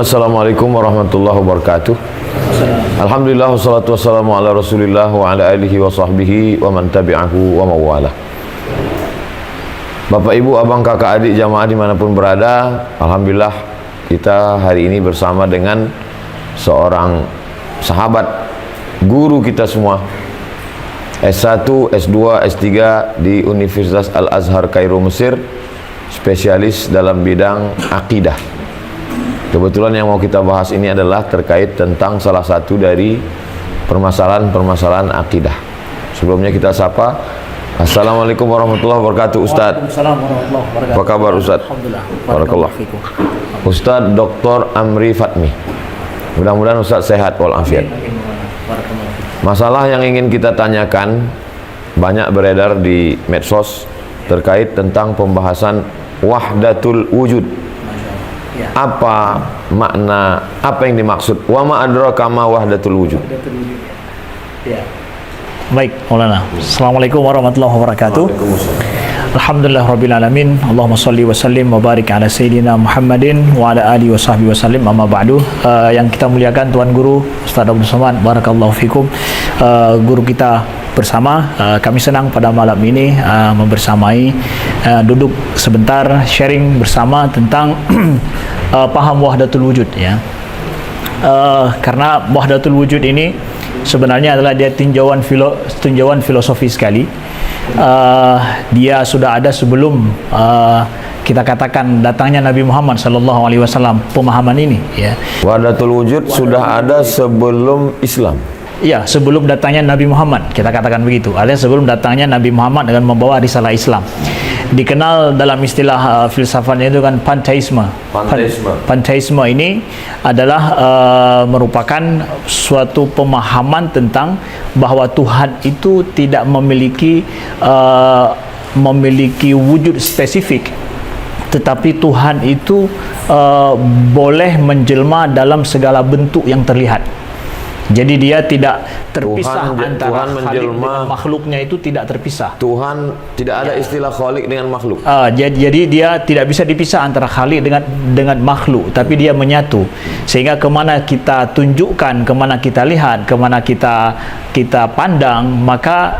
Assalamualaikum warahmatullahi wabarakatuh. Alhamdulillah wassalatu wassalamu ala Rasulillah wa ala alihi wa sahbihi wa man tabi'ahu wa mawala. Bapak Ibu, abang, kakak, adik, jamaah dimanapun berada, alhamdulillah kita hari ini bersama dengan seorang sahabat guru kita semua, S1, S2, S3 di Universitas Al-Azhar Kairo, Mesir, spesialis dalam bidang akidah. Kebetulan yang mau kita bahas ini adalah terkait tentang salah satu dari permasalahan-permasalahan akidah. Sebelumnya kita sapa. Assalamualaikum warahmatullahi wabarakatuh, Ustaz. Waalaikumsalam warahmatullahi wabarakatuh. Apa kabar, Ustaz? Alhamdulillah. Barakallah. Ustaz Dr. Amri Fatmi. Mudah-mudahan Ustaz sehat walafiat. Masalah yang ingin kita tanyakan banyak beredar di medsos terkait tentang pembahasan wahdatul wujud. Apa makna, apa yang dimaksud? Wa ma adraka ma wahdatul wujud. Ya. Baik, Maulana. Assalamualaikum warahmatullahi wabarakatuh. Alhamdulillah rabbil alamin. Allahumma shalli wa sallim wa barik ala sayyidina Muhammadin wa ala alihi wa sahbihi wa sallim. Amma ba'du. Yang kita muliakan Tuan Guru Ustaz Abdul Somad, barakallahu fikum. Guru kita bersama, kami senang pada malam ini membersamai, duduk sebentar sharing bersama tentang paham wahdatul wujud, ya. Karena wahdatul wujud ini sebenarnya adalah dia tinjauan filosofi sekali. Dia sudah ada sebelum kita katakan datangnya Nabi Muhammad sallallahu alaihi wasallam, pemahaman ini, ya. Wahdatul wujud sudah ada sebelum Islam. Ya, sebelum datangnya Nabi Muhammad, kita katakan begitu. Ada sebelum datangnya Nabi Muhammad dengan membawa risalah Islam. Dikenal dalam istilah filsafatnya itu kan panteisme. Panteisme ini adalah merupakan suatu pemahaman tentang bahwa Tuhan itu tidak memiliki wujud spesifik, tetapi Tuhan itu boleh menjelma dalam segala bentuk yang terlihat. Jadi dia tidak terpisah antara Khalik dengan makhluknya, itu tidak terpisah. Tuhan tidak ada istilah Khalik dengan makhluk. Jadi dia tidak bisa dipisah antara Khalik dengan makhluk, tapi dia menyatu. Sehingga kemana kita tunjukkan, kemana kita lihat, kemana kita pandang, maka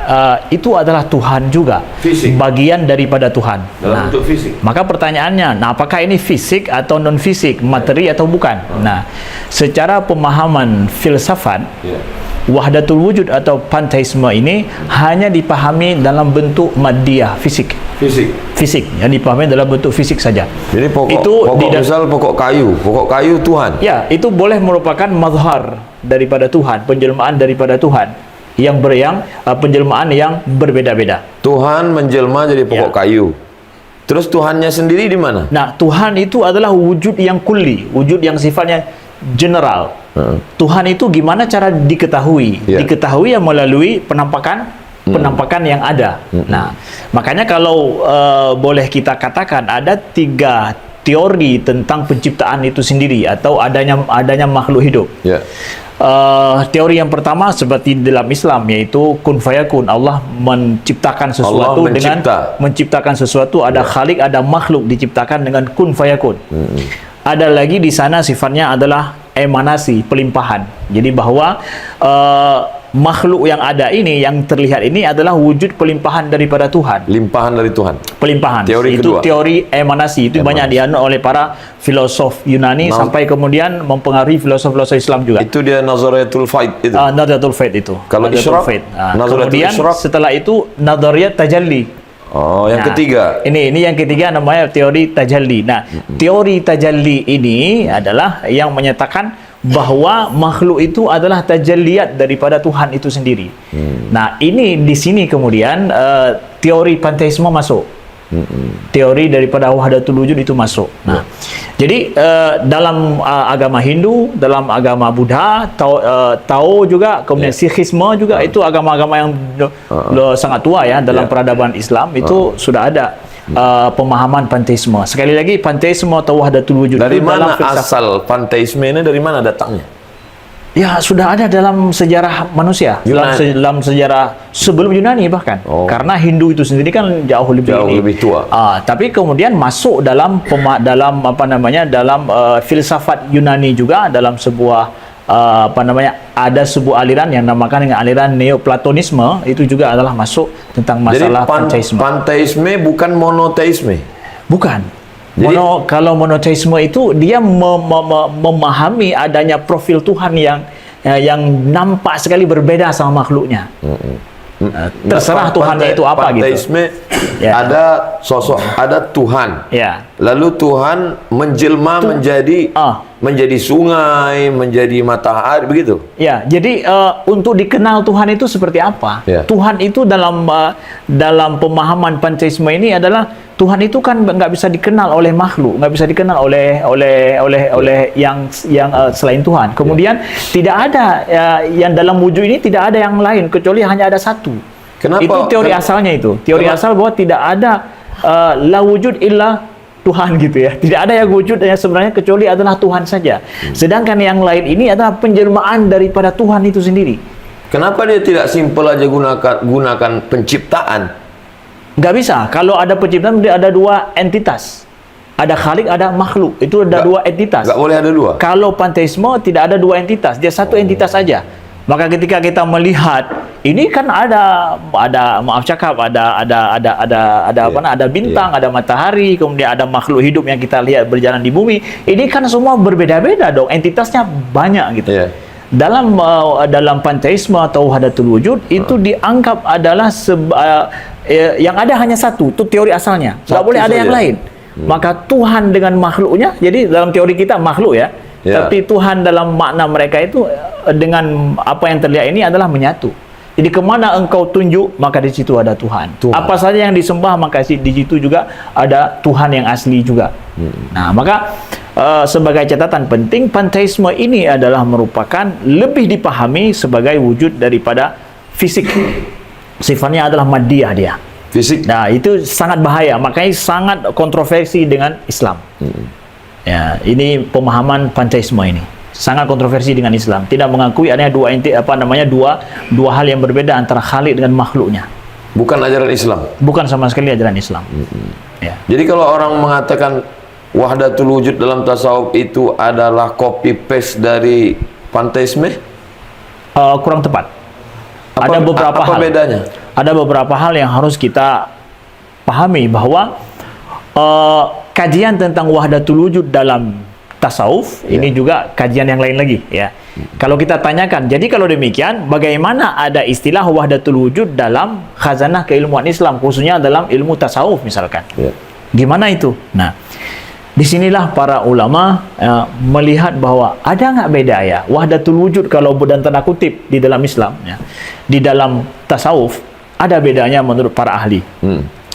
itu adalah Tuhan juga. Fisik. Bagian daripada Tuhan. Dalam bentuk fisik. Maka pertanyaannya, apakah ini fisik atau non fisik, materi atau bukan? Nah, secara pemahaman filsafat, wahdatul wujud atau panteisme ini hanya dipahami dalam bentuk maddiyah, fisik, yang dipahami dalam bentuk fisik saja. Jadi pokok kayu Tuhan. Ya, itu boleh merupakan mazhar daripada Tuhan, penjelmaan daripada Tuhan yang penjelmaan yang berbeda-beda. Tuhan menjelma jadi pokok kayu. Terus Tuhannya sendiri di mana? Nah, Tuhan itu adalah wujud yang kulli, wujud yang sifatnya general. Tuhan itu gimana cara diketahui? Diketahui yang melalui penampakan yang ada. Nah, makanya kalau boleh kita katakan ada 3 teori tentang penciptaan itu sendiri atau adanya makhluk hidup. Teori yang pertama seperti dalam Islam, yaitu kun fayakun. Allah menciptakan sesuatu dengan menciptakan sesuatu, ada khalik, ada makhluk diciptakan dengan kun fayakun. Ada lagi di sana sifatnya adalah emanasi, pelimpahan. Jadi bahwa makhluk yang ada ini, yang terlihat ini adalah wujud pelimpahan daripada Tuhan. Limpahan dari Tuhan. Pelimpahan. Teori itu kedua. Teori emanasi. Itu banyak dianut oleh para filosof Yunani sampai kemudian mempengaruhi filosof-filosof Islam juga. Itu dia Nazariyatul Faid itu. Nazariyatul Faid itu. Kalau Isyraq, kemudian setelah itu Nazariyat Tajalli. Yang ketiga. Ini yang ketiga namanya teori tajalli. Nah, teori tajalli ini adalah yang menyatakan bahwa makhluk itu adalah tajalliyat daripada Tuhan itu sendiri. Nah, ini di sini kemudian teori panteisme masuk. Teori daripada wahdatul wujud itu masuk. Nah, jadi dalam agama Hindu, dalam agama Buddha, Tao juga, kemudian Sikhisme juga, itu agama-agama yang sangat tua, ya, dalam peradaban Islam itu sudah ada pemahaman panteisme. Sekali lagi, panteisme atau wahdatul wujud dari mana asal panteisme ini, dari mana datangnya? Ya, sudah ada dalam sejarah manusia, dalam sejarah sebelum Yunani bahkan. Karena Hindu itu sendiri kan jauh lebih tua. Tapi kemudian masuk dalam filsafat Yunani juga, dalam sebuah ada sebuah aliran yang namakan dengan aliran Neoplatonisme, itu juga adalah masuk tentang masalah panteisme. Panteisme bukan monoteisme. Bukan. Jadi, kalau monoteisme itu dia memahami adanya profil Tuhan yang nampak sekali berbeda sama makhluknya. Terserah Tuhannya itu apa gitu. Panteisme ada sosok, ada Tuhan. Lalu Tuhan menjelma menjadi sungai, menjadi matahari, begitu. Ya, jadi untuk dikenal Tuhan itu seperti apa? Tuhan itu dalam pemahaman panteisme ini adalah Tuhan itu kan nggak bisa dikenal oleh makhluk, nggak bisa dikenal oleh yang selain Tuhan. Kemudian tidak ada yang dalam wujud ini, tidak ada yang lain kecuali hanya ada satu. Kenapa? Itu teori asalnya itu. Teori asal bahwa tidak ada la wujud illa Tuhan gitu ya. Tidak ada yang wujud yang sebenarnya kecuali adalah Tuhan saja. Sedangkan yang lain ini adalah penjelmaan daripada Tuhan itu sendiri. Kenapa dia tidak simpel aja gunakan penciptaan? Nggak bisa. Kalau ada penciptaan, dia ada dua entitas. Ada khalik, ada makhluk. Itu ada dua entitas. Nggak boleh ada dua. Kalau panteisme tidak ada dua entitas, dia satu entitas saja. Maka ketika kita melihat ini kan ada bintang, ada matahari, kemudian ada makhluk hidup yang kita lihat berjalan di bumi. Ini kan semua berbeda-beda dong, entitasnya banyak gitu. Dalam panteisme atau wahdatul wujud itu dianggap adalah yang ada hanya satu, itu teori asalnya. Nggak boleh ada yang lain. Maka Tuhan dengan makhluknya, jadi dalam teori kita makhluk ya. Tapi Tuhan dalam makna mereka itu dengan apa yang terlihat ini adalah menyatu. Jadi kemana engkau tunjuk, maka di situ ada Tuhan. Apa saja yang disembah, maka di situ juga ada Tuhan yang asli juga. Nah, maka sebagai catatan penting, panteisme ini adalah merupakan lebih dipahami sebagai wujud daripada fisik. Sifatnya adalah maddiyah dia. Fisik. Nah, itu sangat bahaya, makanya sangat kontroversi dengan Islam. Ya, ini pemahaman panteisme ini sangat kontroversi dengan Islam. Tidak mengakui adanya dua hal yang berbeda antara Khalik dengan makhluknya. Bukan ajaran Islam. Bukan sama sekali ajaran Islam. Ya. Jadi kalau orang mengatakan wahdatul wujud dalam tasawuf itu adalah copy paste dari panteisme, kurang tepat. Ada beberapa hal. Bedanya? Ada beberapa hal yang harus kita pahami bahwa kajian tentang wahdatul wujud dalam tasawuf ini juga kajian yang lain lagi ya. Kalau kita tanyakan, jadi kalau demikian bagaimana ada istilah wahdatul wujud dalam khazanah keilmuan Islam, khususnya dalam ilmu tasawuf misalkan. Gimana itu? Nah, disinilah para ulama melihat bahwa ada nggak beda ya wahdatul wujud kalau dan tanda kutip di dalam Islam ya, di dalam tasawuf ada bedanya menurut para ahli.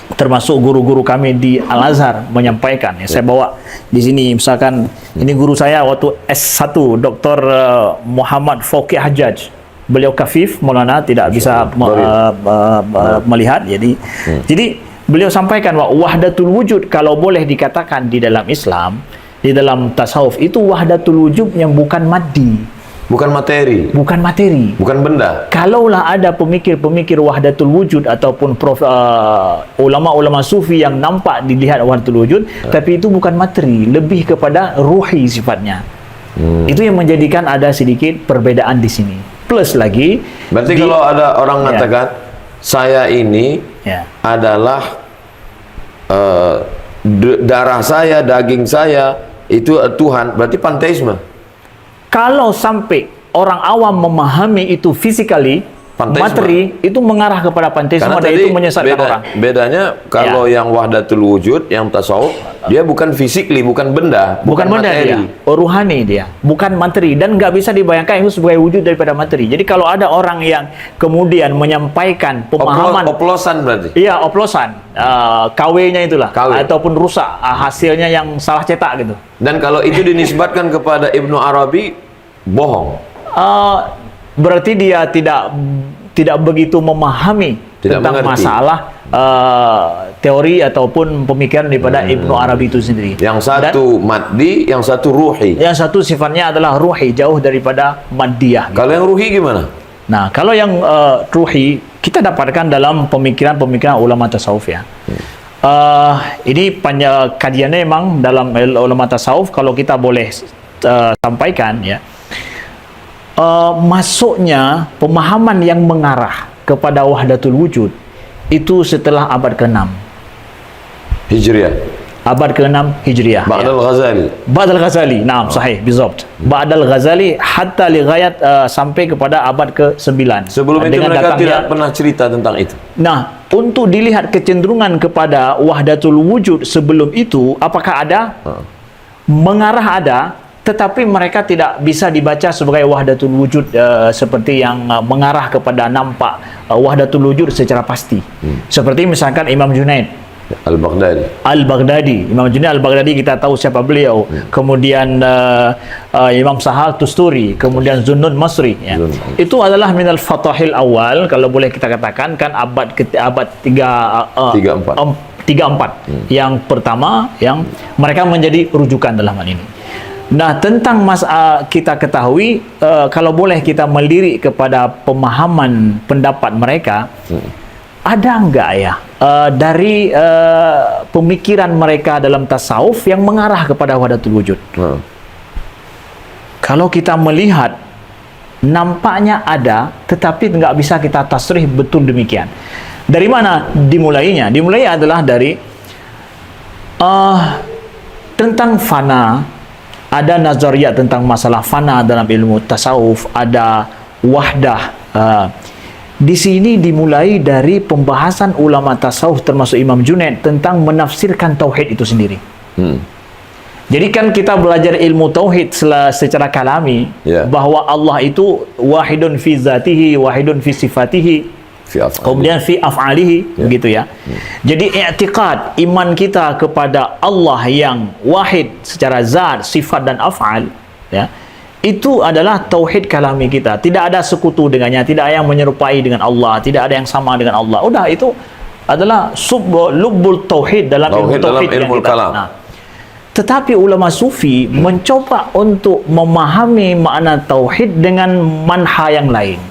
Termasuk guru-guru kami di Al-Azhar menyampaikan ya. Saya bawa di sini misalkan ini guru saya waktu S1 Dr. Muhammad Fauqi Hajjaj. Beliau kafif Maulana, tidak bisa melihat, jadi beliau sampaikan bahwa wahdatul wujud kalau boleh dikatakan di dalam Islam, di dalam tasawuf itu wahdatul wujud yang bukan maddi. Bukan materi. Bukan materi. Bukan benda. Kalaulah ada pemikir-pemikir wahdatul wujud ataupun ulama-ulama sufi yang nampak dilihat wahdatul wujud, tapi itu bukan materi, lebih kepada ruhi sifatnya. Itu yang menjadikan ada sedikit perbedaan di sini. Plus lagi, berarti kalau ada orang mengatakan saya ini adalah darah saya, daging saya, itu Tuhan, berarti panteisme. Kalau sampai orang awam memahami itu physically, materi, itu mengarah kepada panteisme dan itu menyesatkan orang. Bedanya kalau yang wahdatul wujud, yang tasawuf, dia bukan physically, bukan benda, bukan benda materi. Dia, ruhani dia, bukan materi, dan nggak bisa dibayangkan itu sebagai wujud daripada materi. Jadi kalau ada orang yang kemudian menyampaikan pemahaman oplosan berarti? Iya, oplosan, KW-nya itulah, ataupun rusak, hasilnya yang salah cetak gitu. Dan kalau itu dinisbatkan kepada Ibnu Arabi, bohong. Berarti dia tidak begitu memahami tentang masalah teori ataupun pemikiran daripada Ibnu Arabi itu sendiri. Yang satu maddi, yang satu ruhi. Yang satu sifatnya adalah ruhi, jauh daripada maddiyah. Kalau yang ruhi gimana? Nah, kalau yang ruhi kita dapatkan dalam pemikiran-pemikiran ulama tasawuf ya. Ini kajiannya memang dalam ulama tasawuf, kalau kita boleh sampaikan ya. Masuknya pemahaman yang mengarah kepada wahdatul wujud itu setelah abad ke-6 Hijriah. Abad ke-6 Hijriah. Ba'dal Ghazali. Ba'dal Ghazali. Naam, sahih, bizabt. Ba'dal Ghazali hatta li ghayat sampai kepada abad ke-9. Sebelum itu mereka tidak pernah cerita tentang itu. Nah, untuk dilihat kecenderungan kepada wahdatul wujud sebelum itu, apakah ada? Mengarah ada, tetapi mereka tidak bisa dibaca sebagai wahdatul wujud seperti yang mengarah kepada nampak wahdatul wujud secara pasti. Seperti misalkan Imam Junaid Al-Baghdadi. Imam Junaid Al-Baghdadi kita tahu siapa beliau. Kemudian Imam Sahal Tusturi, kemudian Zunnun Masri ya. Itu adalah minal fatahil awal, kalau boleh kita katakan, kan abad 34. Yang pertama yang mereka menjadi rujukan dalam hal ini. Nah, tentang kita ketahui, kalau boleh kita melirik kepada pemahaman pendapat mereka, ada enggak ya dari pemikiran mereka dalam tasawuf yang mengarah kepada wahdatul wujud? Kalau kita melihat, nampaknya ada, tetapi enggak bisa kita tasrih betul demikian. Dari mana dimulainya? Dimulai adalah dari tentang fana. Ada nazariyat tentang masalah fana dalam ilmu tasawuf, ada wahdah. Di sini dimulai dari pembahasan ulama tasawuf termasuk Imam Junaid tentang menafsirkan tauhid itu sendiri. Jadi kan kita belajar ilmu tauhid secara kalami, bahwa Allah itu wahidun fi zatihi, wahidun fi sifatihi, kemudian fi af'alihi, begitu ya. Jadi i'tiqad iman kita kepada Allah yang wahid secara zat, sifat dan af'al ya, itu adalah tauhid kalami kita. Tidak ada sekutu dengannya, tidak ada yang menyerupai dengan Allah, tidak ada yang sama dengan Allah. Udah, itu adalah lubbul tauhid dalam ilmu tauhid ilmu kalam. Nah, tetapi ulama sufi mencoba untuk memahami makna tauhid dengan manha yang lain,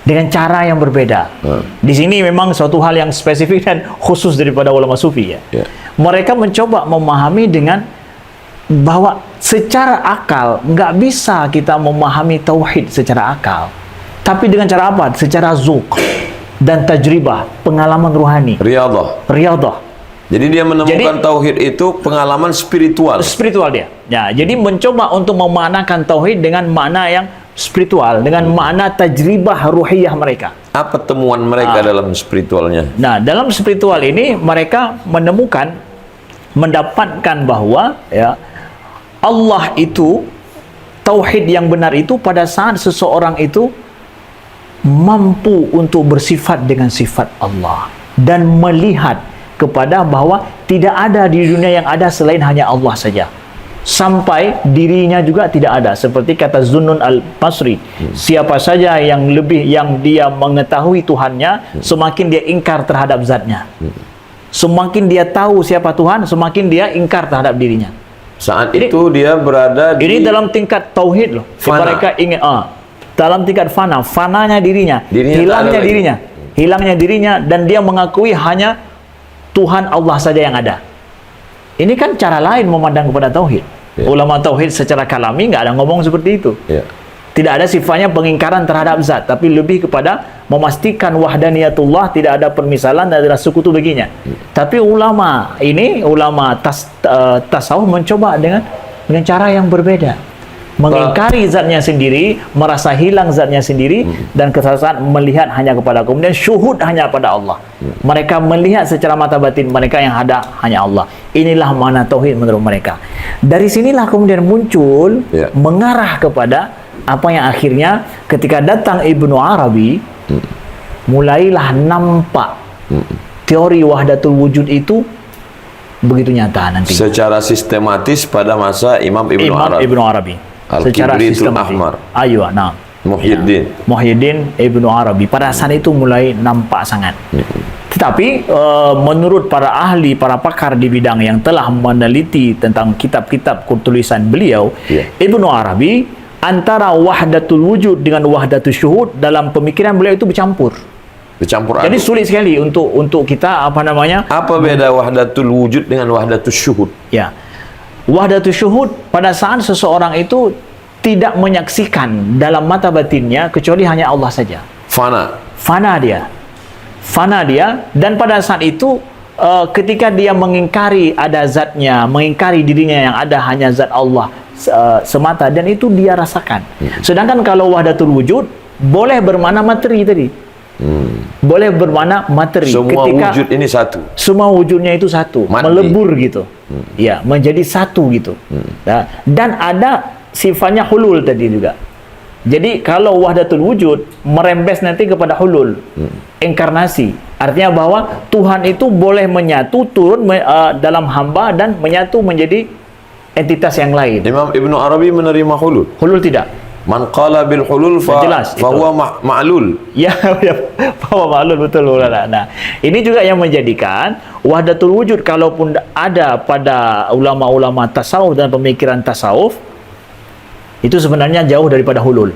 dengan cara yang berbeda. Di sini memang suatu hal yang spesifik dan khusus daripada ulama sufi ya. Mereka mencoba memahami dengan bahwa secara akal nggak bisa kita memahami tauhid secara akal, tapi dengan cara apa? Secara zuq dan tajribah, pengalaman ruhani, riyadah. Jadi dia menemukan tauhid itu pengalaman spiritual dia ya. Jadi mencoba untuk memaknakan tauhid dengan makna yang spiritual, dengan makna tajribah ruhiyah mereka. Apa temuan mereka dalam spiritualnya? Nah, dalam spiritual ini mereka mendapatkan bahwa ya, Allah itu, tauhid yang benar itu pada saat seseorang itu mampu untuk bersifat dengan sifat Allah dan melihat kepada bahwa tidak ada di dunia yang ada selain hanya Allah saja, sampai dirinya juga tidak ada. Seperti kata Zunnun al-Masri, siapa saja yang dia mengetahui Tuhannya, semakin dia ingkar terhadap zatnya. Semakin dia tahu siapa Tuhan, semakin dia ingkar terhadap dirinya. Saat itu dia berada di... Ini dalam tingkat tauhid loh. Mereka ingin dalam tingkat fananya dirinya, hilangnya dirinya, dan dia mengakui hanya Tuhan Allah saja yang ada. Ini kan cara lain memandang kepada tauhid. Ulama tauhid secara kalami nggak ada ngomong seperti itu. Tidak ada sifatnya pengingkaran terhadap zat, tapi lebih kepada memastikan wahdaniyatullah, tidak ada permisalan dan tidak ada sekutu baginya. Tapi ulama tasawuf mencoba dengan cara yang berbeda, mengingkari zatnya sendiri, merasa hilang zatnya sendiri, dan kesalahan melihat hanya kepada, kemudian syuhud hanya pada Allah. Mereka melihat secara mata batin mereka yang ada hanya Allah. Inilah makna tauhid menurut mereka. Dari sinilah kemudian muncul mengarah kepada apa yang akhirnya ketika datang Ibnu Arabi, mulailah nampak teori wahdatul wujud itu begitu nyata nanti secara sistematis pada masa Imam Ibnu Arabi. Secara sistematis. Ahmar. Aywa, nah. Muhyiddin Ibnu Arabi. Pada saat itu mulai nampak sangat. Tetapi menurut para ahli, para pakar di bidang yang telah meneliti tentang kitab-kitab tulisan beliau, Ibnu Arabi, antara wahdatul wujud dengan wahdatul syuhud dalam pemikiran beliau itu bercampur. Jadi sulit sekali untuk kita apa beda wahdatul wujud dengan wahdatul syuhud? Ya. Wahdatul syuhud pada saat seseorang itu tidak menyaksikan dalam mata batinnya kecuali hanya Allah saja. Fana dia, dan pada saat itu ketika dia mengingkari ada zatnya, mengingkari dirinya yang ada hanya zat Allah semata, dan itu dia rasakan. Sedangkan kalau wahdatul wujud boleh bermakna materi tadi. Boleh bermakna materi. Semua wujud ini satu. Semua wujudnya itu satu, melebur gitu. Ya, menjadi satu gitu. Dan ada sifatnya hulul tadi juga. Jadi kalau wahdatul wujud merembes nanti kepada hulul, inkarnasi. Artinya bahwa Tuhan itu boleh menyatu, turun dalam hamba dan menyatu menjadi entitas yang lain. Imam Ibnu Arabi menerima hulul? Hulul tidak. Man qala bil hulul fahuwa ma'lul. Ya, bahwa ma'lul, betul. Nah, ini juga yang menjadikan wahdatul wujud kalaupun ada pada ulama-ulama tasawuf dan pemikiran tasawuf, itu sebenarnya jauh daripada hulul.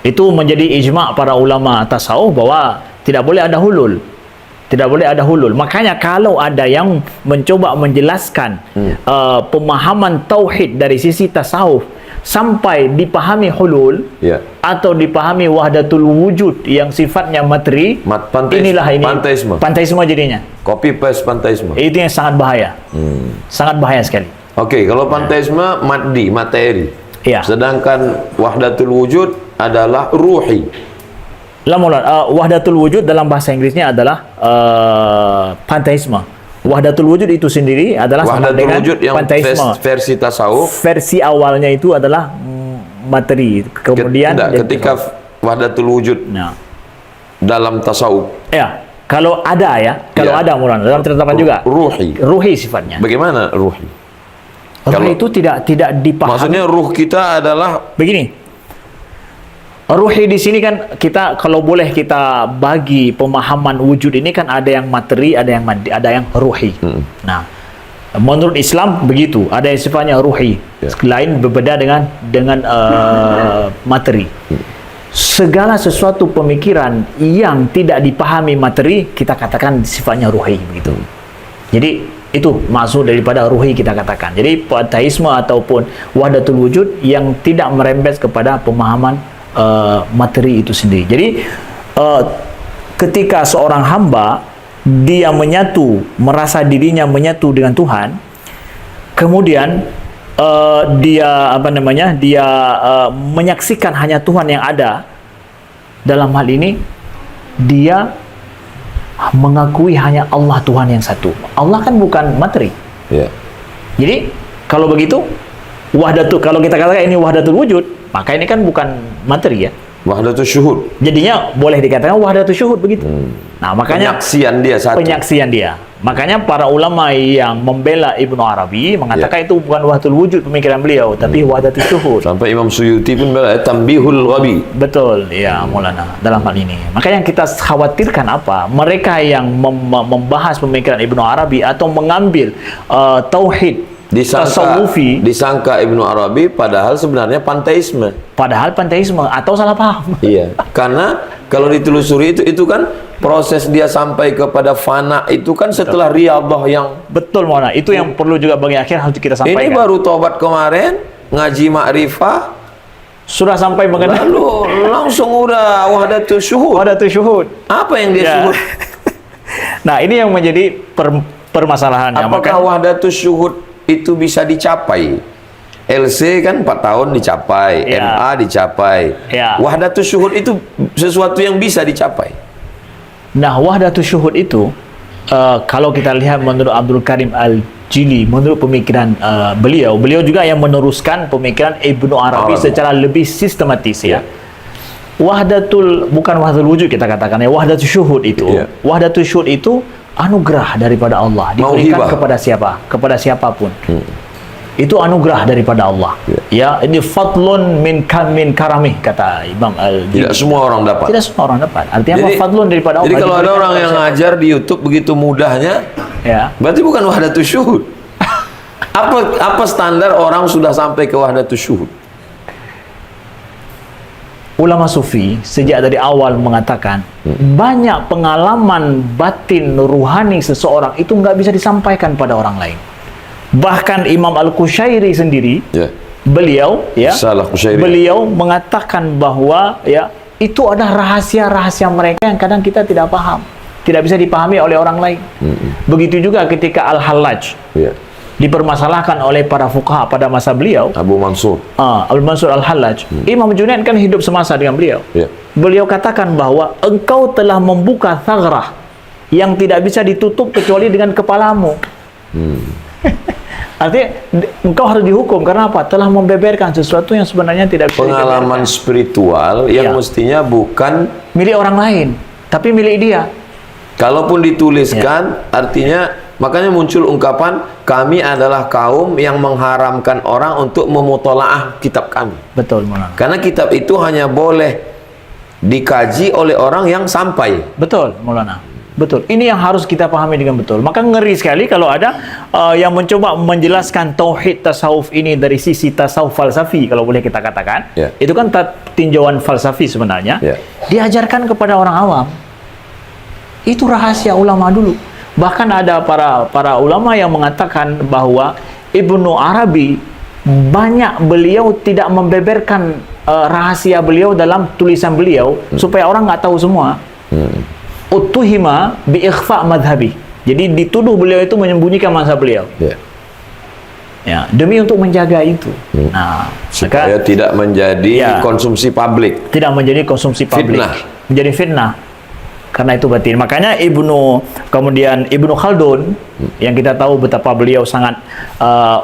Itu menjadi ijma' para ulama tasawuf bahwa tidak boleh ada hulul. Tidak boleh ada hulul. Makanya kalau ada yang mencoba menjelaskan pemahaman tauhid dari sisi tasawuf sampai dipahami hulul atau dipahami wahdatul wujud yang sifatnya materi, inilah ini panteisme jadinya. Copy paste panteisme. Itu yang sangat bahaya. Sangat bahaya sekali. Oke, kalau panteisme materi. Sedangkan wahdatul wujud adalah ruhi. Wahdatul wujud dalam bahasa Inggrisnya adalah panteisme. Wahdatul wujud itu sendiri adalah sama dengan wujud yang panteisme. Versi tasawuf. Versi awalnya itu adalah materi. Kemudian ketika wahdatul wujud dalam tasawuf. Ya, kalau ada ada Maulana dalam terdapat juga ruhi sifatnya. Bagaimana ruhi? Ruh itu tidak dipahami. Maksudnya ruh kita adalah begini. Ruhi di sini kan kita kalau boleh kita bagi pemahaman wujud ini kan ada yang materi, ada yang ruhi. Nah, menurut Islam begitu, ada yang sifatnya ruhi, lain berbeda dengan materi. Segala sesuatu pemikiran yang tidak dipahami materi kita katakan sifatnya ruhi begitu. Jadi itu maksud daripada ruhi kita katakan. Jadi panteisme ataupun wahdatul wujud yang tidak merembes kepada pemahaman materi itu sendiri. Jadi ketika seorang hamba dia menyatu, merasa dirinya menyatu dengan Tuhan, kemudian dia menyaksikan hanya Tuhan yang ada. Dalam hal ini dia mengakui hanya Allah Tuhan yang satu. Allah kan bukan materi. Jadi kalau begitu kalau kita katakan ini wahdatul wujud, maka ini kan bukan materi ya. Wahdatul syuhud. Jadinya boleh dikatakan wahdatul syuhud begitu. Nah, makanya penyaksian dia. Makanya para ulama yang membela Ibnu Arabi mengatakan itu bukan wahdatul wujud pemikiran beliau, tapi wahdatul syuhud. Sampai Imam Suyuti pun bela Tanbihul Ghabi. Betul, ya Maulana dalam hal ini. Makanya yang kita khawatirkan apa? Mereka yang membahas pemikiran Ibnu Arabi atau mengambil tauhid disangka Ibnu Arabi padahal sebenarnya panteisme. Atau salah paham. Iya. Karena kalau ditelusuri itu kan proses dia sampai kepada fana itu kan setelah riyadhah yang betul Maulana. Itu yang perlu juga bagi akhir harus kita sampaikan. Ini baru tobat kemarin, ngaji ma'rifah sudah sampai mengenal lalu langsung udah wahdatul syuhud. Apa yang dia syuhud? Nah, ini yang menjadi permasalahannya. Apakah wahdatul syuhud itu bisa dicapai? LC kan 4 tahun dicapai, MA dicapai. Wahdatul syuhud itu sesuatu yang bisa dicapai. Nah, wahdatul syuhud itu kalau kita lihat menurut Abdul Karim Al-Jili, menurut pemikiran beliau juga yang meneruskan pemikiran Ibnu Arabi secara lebih sistematis ya. Bukan wahdatul wujud kita katakan ya, wahdatul syuhud itu. Wahdatul syuhud itu anugerah daripada Allah diberikan kepada siapapun. Itu anugerah daripada Allah. Ya, ini fadlun min karamih, kata Imam Tidak semua orang dapat. Tidak semua orang dapat. Artinya apa? Fadlun daripada Allah. Jadi kalau ada orang yang ngajar di YouTube begitu mudahnya, ya, berarti bukan wahdatus syuhud. Apa standar orang sudah sampai ke wahdatus syuhud? Ulama sufi sejak dari awal mengatakan banyak pengalaman batin ruhani seseorang itu nggak bisa disampaikan pada orang lain. Bahkan Imam Al-Qushairi sendiri, beliau beliau mengatakan bahwa ya itu ada rahasia-rahasia mereka yang kadang kita tidak paham, tidak bisa dipahami oleh orang lain. Begitu juga ketika Al-Hallaj dipermasalahkan oleh para fuqaha pada masa beliau, Abu Mansur Al-Hallaj. Imam Junaid kan hidup semasa dengan beliau. Beliau katakan bahwa engkau telah membuka thagrah yang tidak bisa ditutup kecuali dengan kepalamu. Artinya engkau harus dihukum karena apa? Telah membeberkan sesuatu yang sebenarnya tidak bisa pengalaman spiritual yang mestinya bukan milik orang lain, tapi milik dia. Kalaupun dituliskan, artinya makanya muncul ungkapan kami adalah kaum yang mengharamkan orang untuk memutolaah kitab kami. Betul, Maulana. Karena kitab itu hanya boleh dikaji oleh orang yang sampai. Betul, Maulana. Betul, ini yang harus kita pahami dengan betul. Maka ngeri sekali kalau ada yang mencoba menjelaskan tauhid tasawuf ini dari sisi tasawuf falsafi, kalau boleh kita katakan. Itu kan tinjauan falsafi sebenarnya. Diajarkan kepada orang awam. Itu rahasia ulama dulu. Bahkan ada para ulama yang mengatakan bahwa Ibnu Arabi banyak beliau tidak membeberkan rahasia beliau dalam tulisan beliau supaya orang nggak tahu semua. Utuhima bi ikhfa madhabi. Jadi dituduh beliau itu menyembunyikan mazhab beliau. Ya, demi untuk menjaga itu. Nah, supaya tidak menjadi konsumsi publik. Tidak menjadi konsumsi publik. Fitnah. Menjadi fitnah. Karena itu batin. Makanya kemudian Ibnu Khaldun yang kita tahu betapa beliau sangat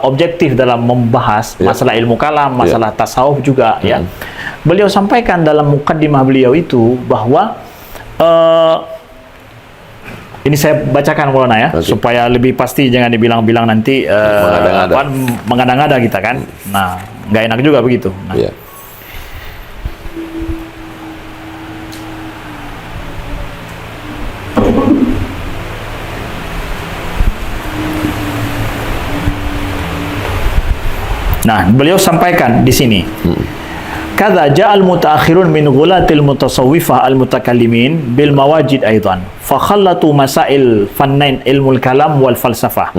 objektif dalam membahas masalah ilmu kalam, masalah tasawuf juga ya. Beliau sampaikan dalam mukaddimah beliau itu bahwa ini saya bacakan Maulana ya, supaya lebih pasti, jangan dibilang-bilang nanti mengada-ngada kita kan. Nah, nggak enak juga begitu. Nah. Nah, beliau sampaikan di sini. Kadza ja'al mutaakhirun min ghulatil mutasawwifah al-mutakallimin bil mawajid aidan fa khallatu masail fannain ilmul kalam wal falsafah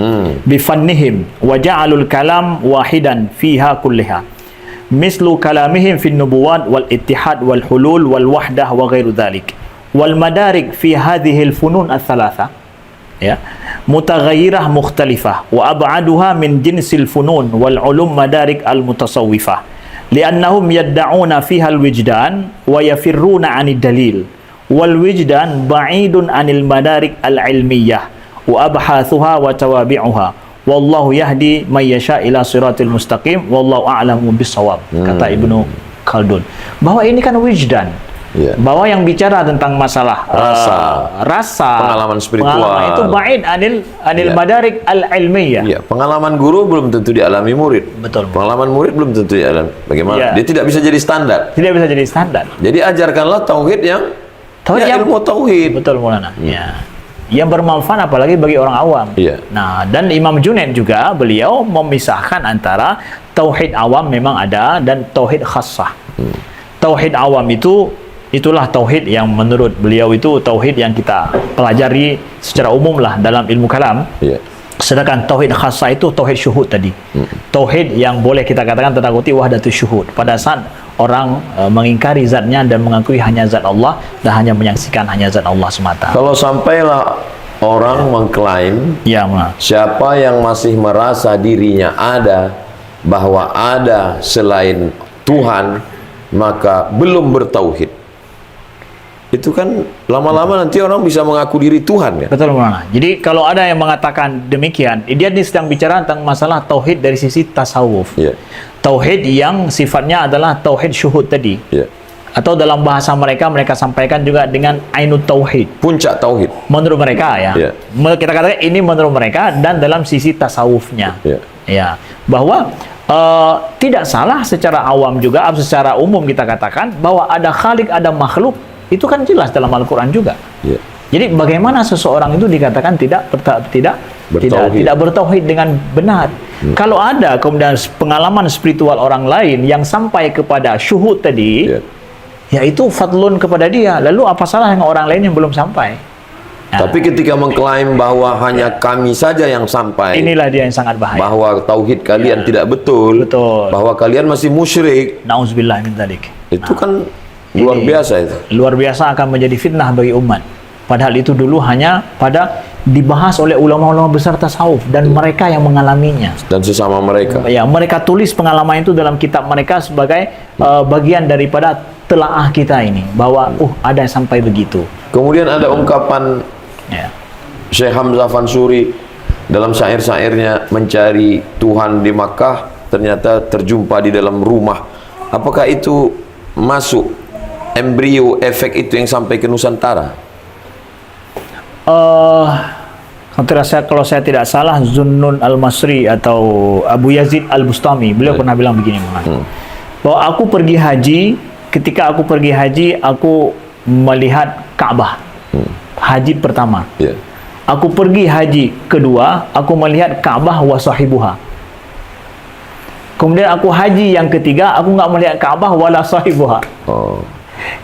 bi fannihim wa ja'alul kalam wahidan fiha kulliha mislu kalamihim fi nubuwat wal ittihad wal hulul wal wahdah wa ghairu dhalik wal madarik fi hadhihi al funun ats-tsalatsa ya mutaghayyirah mukhtalifah wa ab'aduha min jinsil funun wal ulum madarik al mutasawwifah li'annahum yadda'una fiha al-wijdan wa yafirruna 'anid dalil wal wijdan ba'idun 'anil madarik al-ilmiyah wa abhathuha wa tawabi'uha wallahu yahdi may yasha ila siratil mustaqim wallahu a'lamu bis-shawab. Kata Ibnu Khaldun bahwa ini kan wijdan, bahwa yang bicara tentang masalah rasa pengalaman spiritual itu ba'id anil madarik al-ilmiyah. Pengalaman guru belum tentu dialami murid. Betul. Pengalaman murid belum tentu dialami. Bagaimana? Dia tidak bisa jadi standar. Tidak bisa jadi standar. Jadi ajarkanlah tauhid yang ilmu tauhid. Betul, Maulana. Yang bermanfaat apalagi bagi orang awam. Nah, dan Imam Junaid juga beliau memisahkan antara tauhid awam memang ada dan tauhid khassah. Tauhid awam itulah tauhid yang menurut beliau itu tauhid yang kita pelajari secara umum lah dalam ilmu kalam. Sedangkan tauhid khasah itu tauhid syuhud tadi. Tauhid yang boleh kita katakan tanda kutip wahdatus syuhud. Pada saat orang mengingkari zatnya dan mengakui hanya zat Allah dan hanya menyaksikan hanya zat Allah semata. Kalau sampailah orang mengklaim siapa yang masih merasa dirinya ada, bahwa ada selain Tuhan, maka belum bertauhid. Itu kan lama-lama nanti orang bisa mengaku diri Tuhan ya. Betul, Maulana. Jadi kalau ada yang mengatakan demikian, dia sedang bicara tentang masalah tauhid dari sisi tasawuf. Tauhid yang sifatnya adalah tauhid syuhud tadi. atau dalam bahasa mereka sampaikan juga dengan ainut tauhid. Puncak tauhid. Menurut mereka ya. Ya. Kita katakan ini menurut mereka dan dalam sisi tasawufnya. Ya. Ya, bahwa tidak salah secara awam juga, secara umum kita katakan bahwa ada khalik, ada makhluk, itu kan jelas dalam Al-Qur'an juga. Ya. Jadi bagaimana seseorang itu dikatakan tidak bertauhid dengan benar? Kalau ada kemudian pengalaman spiritual orang lain yang sampai kepada syuhud tadi, yaitu fadlun kepada dia. Lalu apa salah dengan orang lain yang belum sampai? Tapi ketika mengklaim bahwa hanya kami saja yang sampai, inilah dia yang sangat bahaya. Bahwa tauhid kalian tidak betul, bahwa kalian masih musyrik. Nauzubillah min dzalik. Itu kan luar biasa itu. Luar biasa akan menjadi fitnah bagi umat. Padahal itu dulu hanya dibahas oleh ulama-ulama besar tasawuf dan mereka yang mengalaminya. Dan sesama mereka. Ya, mereka tulis pengalaman itu dalam kitab mereka sebagai bagian daripada telaah kita ini, bahwa ada yang sampai begitu. Kemudian ada ungkapan Syekh Hamzah Fansuri dalam syair-syairnya, mencari Tuhan di Makkah ternyata terjumpa di dalam rumah. Apakah itu masuk embrio efek itu yang sampai ke Nusantara? Kalau saya tidak salah, Zunnun Al-Masri atau Abu Yazid Al-Bustami, beliau pernah bilang begini, bahwa aku pergi haji, ketika aku pergi haji, aku melihat Ka'bah, haji pertama. Aku pergi haji kedua, aku melihat Ka'bah wa sahibuha. Kemudian aku haji yang ketiga, aku nggak melihat Ka'bah wala sahibuha.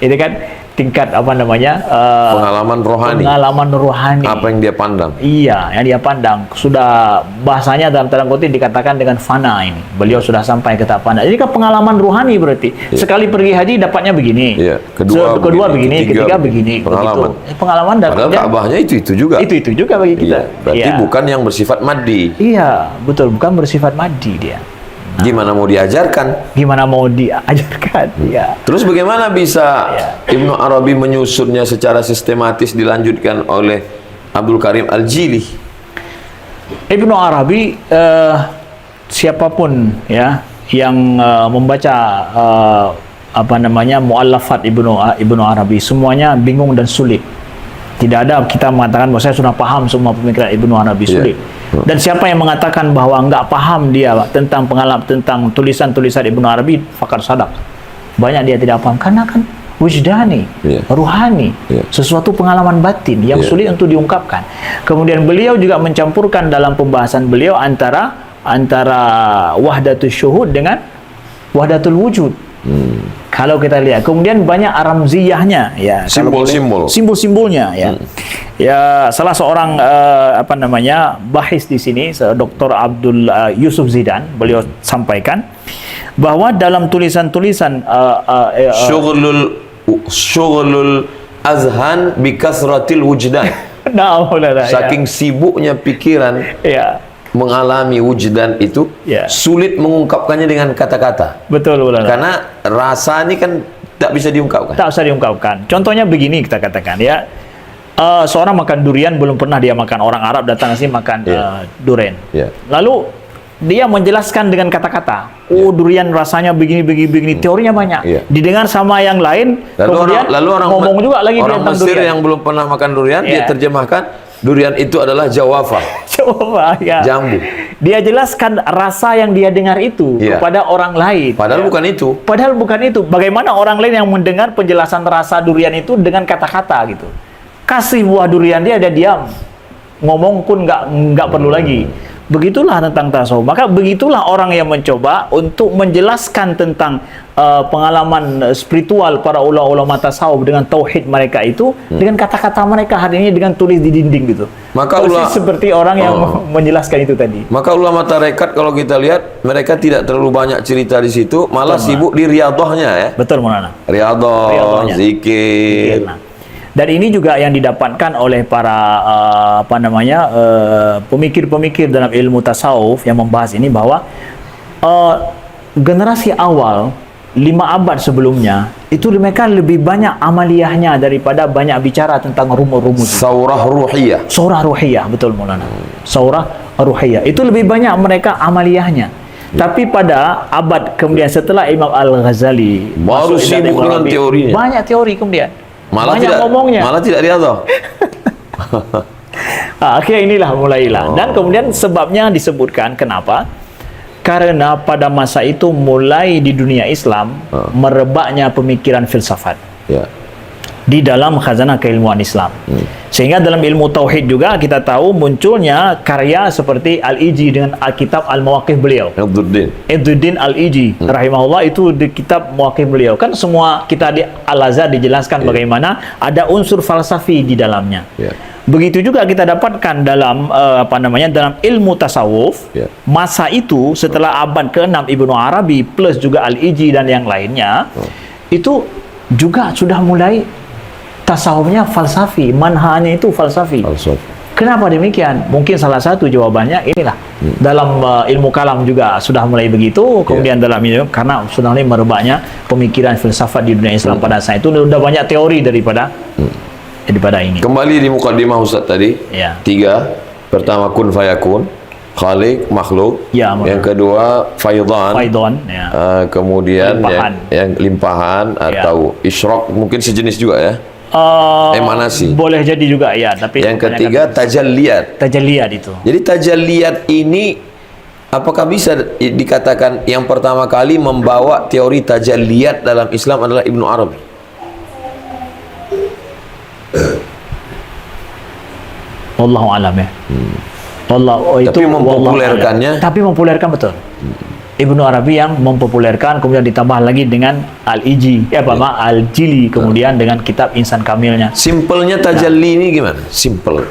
Itu kan tingkat pengalaman rohani. Apa yang dia pandang? Iya, yang dia pandang. Sudah bahasanya dalam tanda kutip dikatakan dengan fana ini. Beliau sudah sampai ke tahap fana. Jadi kan pengalaman rohani berarti. Sekali pergi haji dapatnya begini. Kedua begini, ketiga begini. Pengalaman. Pengalaman padahal Ka'bahnya itu juga. Itu juga bagi kita. Berarti bukan yang bersifat maddi. Iya, betul, bukan bersifat maddi dia. Gimana mau diajarkan? Ya. Terus bagaimana bisa Ibnu Arabi menyusunnya secara sistematis dilanjutkan oleh Abdul Karim Al-Jili? Ibnu Arabi, siapapun ya yang membaca muallafat Ibnu Arabi, semuanya bingung dan sulit. Tidak ada kita mengatakan bahwa saya sudah paham semua pemikiran Ibnu Arabi, sulit. Dan siapa yang mengatakan bahwa enggak paham dia tentang pengalaman, tentang tulisan-tulisan Ibnu Arabi, fakar sadak. Banyak dia tidak paham karena kan wujdani, ruhani, sesuatu pengalaman batin yang sulit untuk diungkapkan. Kemudian beliau juga mencampurkan dalam pembahasan beliau antara wahdatul syuhud dengan wahdatul wujud. Kalau kita lihat, kemudian banyak ramziyahnya, ya, simbol-simbolnya, ya. Ya, salah seorang bahis di sini, Dr. Abdul Yusuf Zidan, beliau sampaikan bahwa dalam tulisan-tulisan syughlul azhan bi kasratil wujdan. Saking sibuknya pikiran mengalami wujdan itu, sulit mengungkapkannya dengan kata-kata. Betul, karena rasa ini kan tak bisa diungkapkan. Contohnya begini kita katakan, ya. Seorang makan durian, belum pernah dia makan. Orang Arab datang sini makan durian. Lalu dia menjelaskan dengan kata-kata. Durian rasanya begini. Teorinya banyak. Didengar sama yang lain. Lalu orang ngomong juga lagi orang Mesir durian. Yang belum pernah makan durian, dia terjemahkan durian itu adalah jawafa. Jambu. Dia jelaskan rasa yang dia dengar itu kepada orang lain. Padahal bukan itu. Bagaimana orang lain yang mendengar penjelasan rasa durian itu dengan kata-kata gitu. Kasih buah durian, dia ada diam, ngomong pun nggak perlu lagi. Begitulah tentang tasawuf. Maka begitulah orang yang mencoba untuk menjelaskan tentang pengalaman spiritual para ulama tasawuf dengan tauhid mereka itu dengan kata-kata mereka hari ini, dengan tulis di dinding gitu. Maka seperti orang yang menjelaskan itu tadi. Maka ulama tarekat kalau kita lihat mereka tidak terlalu banyak cerita di situ, malah sibuk di riyadhahnya, ya. Betul, Maulana. Riyadhah, zikir. Dan ini juga yang didapatkan oleh para pemikir-pemikir dalam ilmu tasawuf yang membahas ini, bahwa generasi awal 5 abad sebelumnya itu mereka lebih banyak amaliyahnya daripada banyak bicara tentang rumus-rumus. Saurah ruhiyah, betul, Maulana. Saurah ruhiyah itu lebih banyak mereka amaliyahnya. Tapi pada abad kemudian setelah Imam Al-Ghazali Baru masuk sibuk ilmu dengan Arabi, teorinya. banyak teori kemudian. Malah banyak tidak ngomongnya. Malah tidak riadah. Akhirnya inilah mulailah. Dan kemudian sebabnya disebutkan kenapa? Karena pada masa itu mulai di dunia Islam merebaknya pemikiran filsafat Ya. di dalam khazanah keilmuan Islam. Sehingga dalam ilmu tauhid juga kita tahu munculnya karya seperti Al-Iji dengan Alkitab Al-Mawaqif beliau. Izzuddin Al-Iji rahimahullah, itu di kitab Mawaqif beliau. Kan semua kita di Al-Azhar dijelaskan bagaimana ada unsur falsafi di dalamnya. Begitu juga kita dapatkan dalam dalam ilmu tasawuf. Masa itu setelah abad ke-6 Ibnu Arabi plus juga Al-Iji dan yang lainnya, itu juga sudah mulai tasawufnya falsafi, manhajnya itu falsafi. Kenapa demikian? Mungkin salah satu jawabannya inilah. Dalam ilmu kalam juga sudah mulai begitu. Kemudian dalam ini karena sudah mulai merebaknya pemikiran filsafat di dunia Islam pada saat itu, sudah banyak teori daripada ini. Kembali di mukadimah Ustaz tadi. 3. Pertama kun fayakun, khaliq, makhluk. Yang kedua faidhan. Kemudian yang limpahan atau isyraq, mungkin sejenis juga ya. Emanasi. Boleh jadi juga ya, tapi yang ketiga tajalliyat. Tajalliyat itu. Jadi tajalliyat ini apakah bisa dikatakan yang pertama kali membawa teori tajalliyat dalam Islam adalah Ibnu Arabi? Wallahu alam ya. Tapi mempopulerkannya. Tapi mempopulerkan betul. Ibnu Arabi yang mempopulerkan, kemudian ditambah lagi dengan Al-Iji, Al-Jili, kemudian dengan kitab Insan Kamilnya. Simpelnya tajalli ini gimana? Simpel.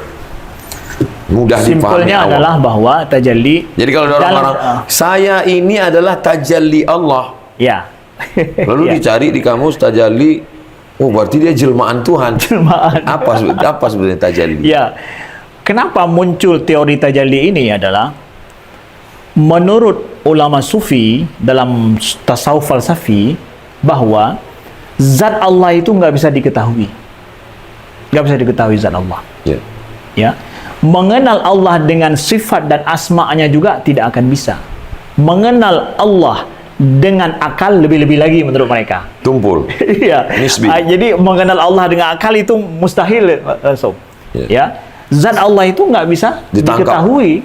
Mudah dipahami. Simpelnya adalah bahwa tajalli. Jadi kalau ada orang-orang, saya ini adalah tajalli Allah. Ya. Lalu dicari di kamus tajalli, oh berarti dia jelmaan Tuhan. Jelmaan. Apa sebenarnya tajalli? Ya. Kenapa muncul teori tajalli ini adalah menurut ulama sufi dalam tasawuf falsafi bahwa zat Allah itu nggak bisa diketahui, zat Allah. Ya, mengenal Allah dengan sifat dan asma'nya juga tidak akan bisa. Mengenal Allah dengan akal lebih-lebih lagi menurut mereka. Tumpul. Iya. Jadi mengenal Allah dengan akal itu mustahil. Ya, zat Allah itu nggak bisa diketahui.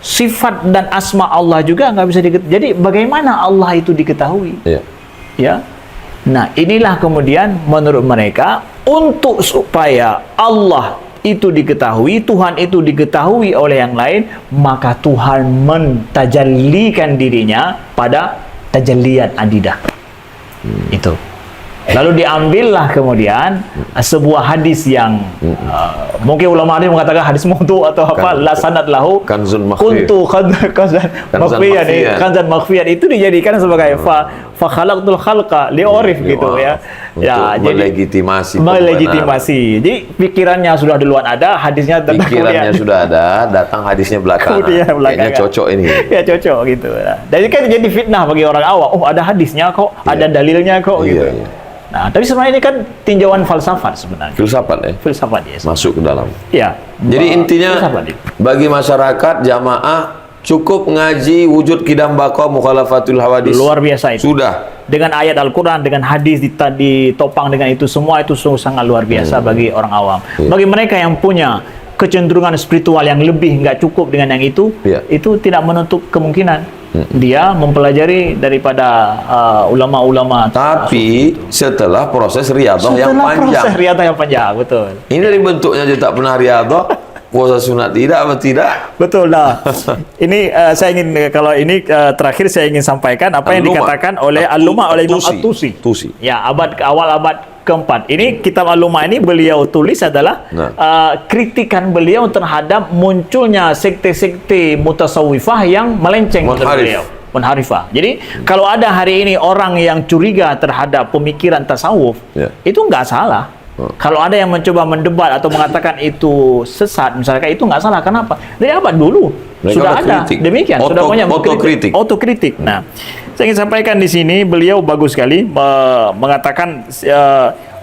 Sifat dan asma Allah juga nggak bisa diketahui. Jadi bagaimana Allah itu diketahui? Ya. Nah, inilah kemudian menurut mereka, untuk supaya Allah itu diketahui, Tuhan itu diketahui oleh yang lain, maka Tuhan mentajallikan dirinya pada tajalliyat adidah. Itu. Lalu diambillah kemudian sebuah hadis yang mungkin ulama ini mengatakan hadis maudhu atau apa, la sanad lahu kanzun makhfiyat itu dijadikan sebagai fa khalaqtul khalqa li'urif gitu ya. Ya, jadi melegitimasi. Jadi pikirannya sudah duluan ada, hadisnya pikirannya sudah ada, datang hadisnya belakangan. Kayaknya cocok ini. Ya cocok gitu. Jadi kan jadi fitnah bagi orang awam. Oh, ada hadisnya kok, ada dalilnya kok gitu. Nah, tapi sebenarnya ini kan tinjauan falsafat sebenarnya. Filsafat ya? Filsafat ya. Masuk ke dalam. Ya. Jadi intinya bagi masyarakat jamaah cukup ngaji wujud qidam baqa mukhalafatul hawadis. Luar biasa itu. Sudah. Dengan ayat Al-Quran, dengan hadis ditopang dengan itu semua, itu sangat luar biasa bagi orang awam. Bagi mereka yang punya kecenderungan spiritual yang lebih, nggak cukup dengan yang itu tidak menutup kemungkinan dia mempelajari daripada ulama-ulama. Tapi setelah proses riadah yang panjang. Setelah proses riadah yang panjang, betul. Ini dari bentuknya aja tak pernah riadah, puasa sunat tidak apa tidak? Betul lah. Ini saya ingin, kalau ini terakhir saya ingin sampaikan apa yang dikatakan oleh Al-Lumah oleh Imam At-Tusi. Ya, awal abad keempat. Ini kitab Al-Lumah ini beliau tulis adalah kritikan beliau terhadap munculnya sekte-sekte mutasawwifah yang melenceng dari beliau. Munharifah. Jadi kalau ada hari ini orang yang curiga terhadap pemikiran tasawuf, itu nggak salah. Kalau ada yang mencoba mendebat atau mengatakan itu sesat, misalkan, itu nggak salah. Kenapa? Dari abad dulu sudah ada demikian, sudah banyak otokritik. Nah, saya ingin sampaikan di sini, beliau bagus sekali mengatakan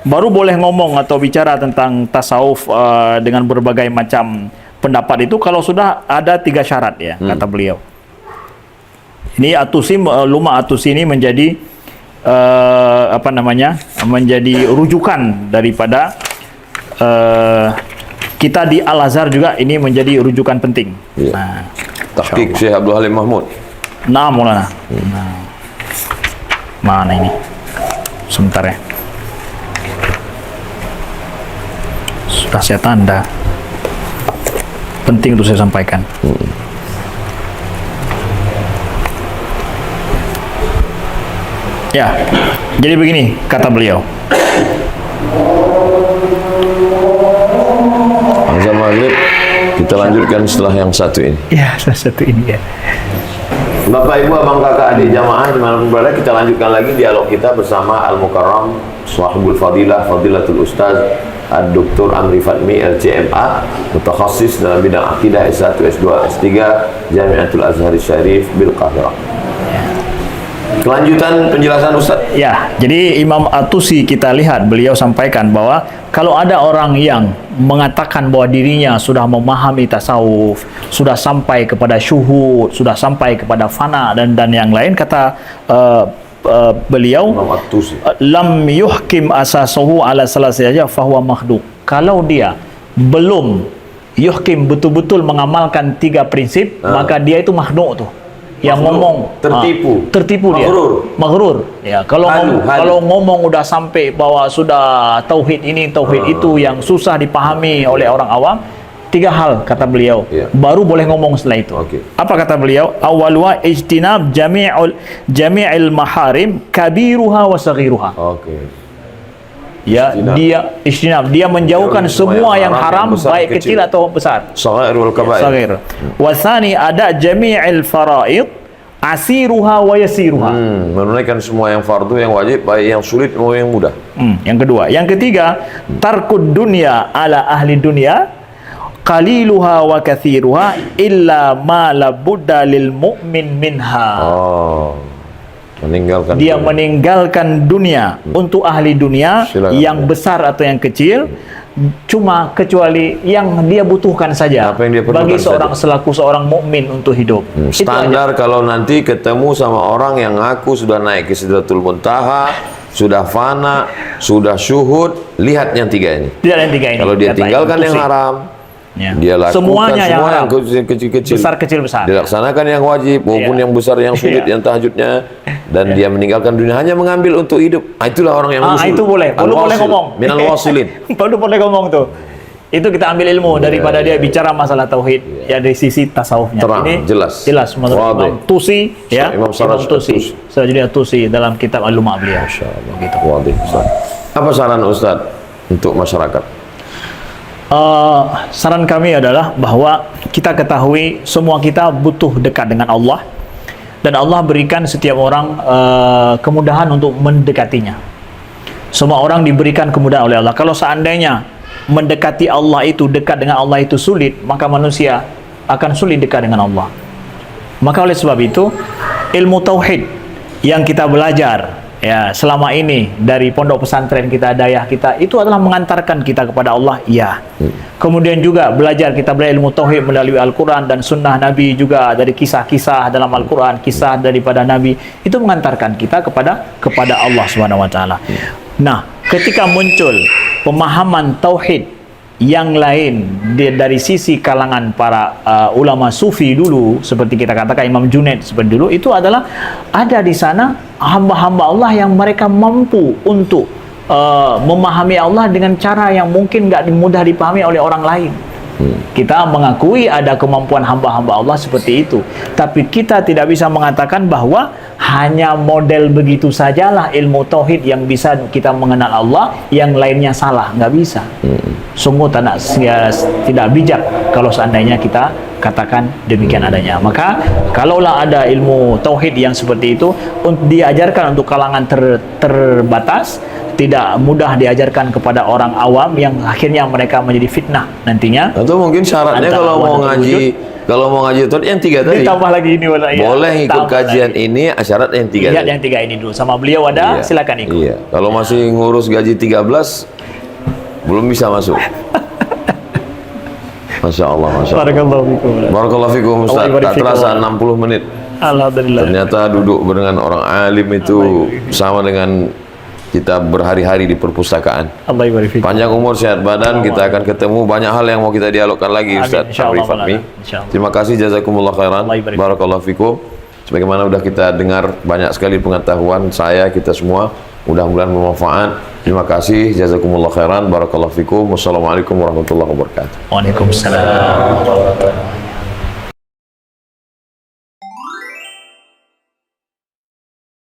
baru boleh ngomong atau bicara tentang tasawuf dengan berbagai macam pendapat itu kalau sudah ada 3 syarat ya, kata beliau. Ini At-Tusi, Lumah At-Tusi ini menjadi menjadi rujukan daripada kita di Al-Azhar juga, ini menjadi rujukan penting. Ya. Nah, Tahqiq Syekh Abdul Halim Mahmud. nah Maulana. Nah. Mana ini? Sebentar ya. Sudah saya tanda. Penting untuk saya sampaikan. Ya, jadi begini kata beliau. Azan maghrib kita lanjutkan setelah yang satu ini. Ya, salah satu ini ya. Bapak, Ibu, Abang, Kakak, adik jamaah dimanapun berada, kita lanjutkan lagi dialog kita bersama Al-Mukarram Sahibul Fadilah Fadilatul Ustaz Dr. Amri Fatmi LCMA, mutakhasis dalam bidang akidah, S1, S2, S3 Jamiatul Azhar Syarif bil Qahirah. Kelanjutan penjelasan Ustaz. Ya, jadi Imam At-Tusi kita lihat beliau sampaikan bahwa kalau ada orang yang mengatakan bahwa dirinya sudah memahami tasawuf, sudah sampai kepada syuhud, sudah sampai kepada fana dan yang lain, kata beliau, Imam At-Tusi, lam yuhkim asasahu ala salasi aja fahuwa makhduq. Kalau dia belum yuhkim, betul-betul mengamalkan 3 prinsip, maka dia itu makhduk tuh. Yang ngomong tertipu dia, maghrur. Ya, kalau ngomong udah sampai bahwa sudah tauhid ini tauhid itu yang susah dipahami oleh orang awam, 3 hal kata beliau, baru boleh ngomong setelah itu. Apa kata beliau? Awalwa ijtinab jami'il maharim kabiruha wa saghiruha. Ya, dia ijtinab, dia menjauhkan semua yang haram, baik kecil atau besar. Saghair wal kabair. Saghir. Wasani ada jami'il faraid asiruha wa yasiruha. Menunaikan semua yang fardu, yang wajib, baik yang sulit maupun yang mudah. Yang kedua, yang ketiga, tarkud dunya ala ahli dunya qaliluha wa kathiruha illa ma la budda lil mu'min minha. Meninggalkan dia dunia. Meninggalkan dunia untuk ahli dunia. Silakan, yang besar atau yang kecil, cuma kecuali yang dia butuhkan saja. Apa yang dia bagi selaku seorang mukmin untuk hidup. Standar kalau nanti ketemu sama orang yang ngaku sudah naik ke Sidratul Muntaha, sudah fana, sudah syuhud, lihat yang 3 ini. Tidak yang 3 ini. Kalau dia tinggalkan yang haram, dia lakukan semuanya semua yang kecil-kecil, besar kecil besar, dilaksanakan yang wajib maupun yang besar, yang sulit, yang tahajudnya, dan dia meninggalkan dunia hanya mengambil untuk hidup. Itulah orang yang usul. Itu boleh ngomong. Minal wasilin. Baru boleh ngomong tuh. Itu kita ambil ilmu daripada dia bicara masalah tauhid ya dari sisi tasawufnya. Terang, ini jelas menurut Imam Tusi ya. Imam Tusi. Selanjutnya Tusi dalam kitab Al-Lumah beliau. Begitu. Apa saran Ustaz untuk masyarakat? Saran kami adalah bahwa kita ketahui semua kita butuh dekat dengan Allah, dan Allah berikan setiap orang kemudahan untuk mendekatinya. Semua orang diberikan kemudahan oleh Allah. Kalau seandainya mendekati Allah itu, dekat dengan Allah itu sulit, maka manusia akan sulit dekat dengan Allah. Maka oleh sebab itu, ilmu tauhid yang kita belajar ya selama ini dari pondok pesantren kita, dayah kita, itu adalah mengantarkan kita kepada Allah. Kemudian juga belajar ilmu tauhid melalui Al-Quran dan sunnah Nabi, juga dari kisah-kisah dalam Al-Quran, kisah daripada Nabi, itu mengantarkan kita kepada Allah Subhanahu wa taala. Nah, ketika muncul pemahaman tauhid yang lain dari sisi kalangan para ulama sufi dulu, seperti kita katakan Imam Junaid seperti dulu, itu adalah ada di sana hamba-hamba Allah yang mereka mampu untuk memahami Allah dengan cara yang mungkin nggak mudah dipahami oleh orang lain. Kita mengakui ada kemampuan hamba-hamba Allah seperti itu, tapi kita tidak bisa mengatakan bahwa hanya model begitu sajalah ilmu tauhid yang bisa kita mengenal Allah, yang lainnya salah. Nggak bisa. Sungguh tidak bijak kalau seandainya kita katakan demikian adanya. Maka kalaulah ada ilmu tauhid yang seperti itu diajarkan untuk kalangan terbatas, tidak mudah diajarkan kepada orang awam yang akhirnya mereka menjadi fitnah nantinya. Atau mungkin syaratnya kalau mau ngaji itu yang 3 tadi. Ditambah lagi ini boleh ikut kajian lagi. Ini syarat yang 3. Lihat yang 3 ini dulu. Sama beliau ada, silakan ikut. Kalau masih ngurus gaji 13 belum bisa masuk. Masya Allah, Masya Allah. Barakallahu fikum. Barakallahu fikum Ustaz. Allah ibarik Tak fikum. terasa 60 menit. Alhamdulillah. Ternyata duduk dengan orang alim itu sama dengan kita berhari-hari di perpustakaan. Allah ibarik fikum. Panjang umur, sehat badan, kita akan ketemu banyak hal yang mau kita dialogkan lagi Amin, Ustaz insyaallah, Amri Fatmi. Maulana. Insyaallah. Terima kasih, jazakumullah khairan. Allah ibarik. Barakallahu fikum. Sebagaimana sudah kita dengar banyak sekali pengetahuan saya, kita semua mudah-mudahan bermanfaat. Terima kasih, jazakumullah khairan. Barakallahu fikum. Wassalamualaikum warahmatullahi wabarakatuh. Waalaikumsalam warahmatullahi wabarakatuh.